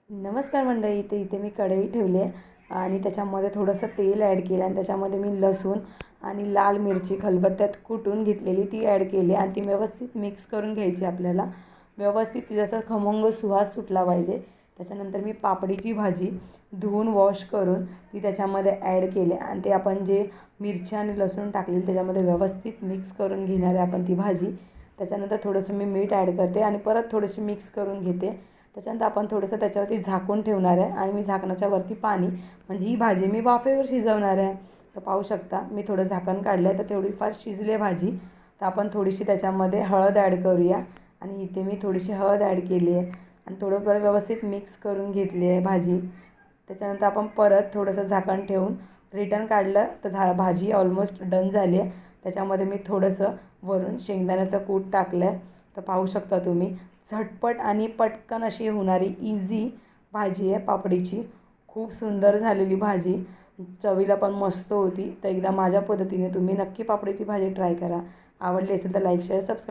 नमस्कार मंडळी, इथे मी कढई ठेवली आहे आणि त्याच्यामध्ये थोडंसं तेल ॲड केलं आणि त्याच्यामध्ये मी लसूण आणि लाल मिरची खलबत्त्यात कुटून घेतलेली ती ॲड केली आणि ती व्यवस्थित मिक्स करून घ्यायची आपल्याला. व्यवस्थित जसं खमंग सुवास सुटला पाहिजे. त्याच्यानंतर मी पापडीची भाजी धुवून वॉश करून ती त्याच्यामध्ये ॲड केली आणि ते आपण जे मिरची आणि लसूण टाकलेली त्याच्यामध्ये व्यवस्थित मिक्स करून घेणार आहे आपण ती भाजी. त्याच्यानंतर थोडंसं मी मीठ ॲड करते आणि परत थोडीशी मिक्स करून घेते. त्याच्यानंतर आपण थोडंसं त्याच्यावरती झाकून ठेवणार आहे आणि मी झाकणाच्या वरती पाणी म्हणजे ही भाजी मी वाफेवर शिजवणार आहे. तर पाहू शकता मी थोडं झाकण काढलं आहे तर थोडीफार शिजली भाजी. तर आपण थोडीशी त्याच्यामध्ये हळद ॲड करूया आणि इथे मी थोडीशी हळद ॲड केली आहे आणि थोडं व्यवस्थित मिक्स करून घेतली आहे भाजी. त्याच्यानंतर आपण परत थोडंसं झाकण ठेवून रिटर्न काढलं तर भाजी ऑलमोस्ट डन झाली आहे. त्याच्यामध्ये मी थोडंसं वरून शेंगदाण्याचं कूट टाकलं आहे. तर पाहू शकता तुम्ही झटपट आणि पटकन अशी होणारी इझी भाजी आहे पापडीची. खूप सुंदर झालेली भाजी, चवीला पण मस्त होती. तर एकदा माझ्या पद्धतीने तुम्ही नक्की पापडीची भाजी ट्राय करा. आवडली असेल तर लाईक शेअर सबस्क्राईब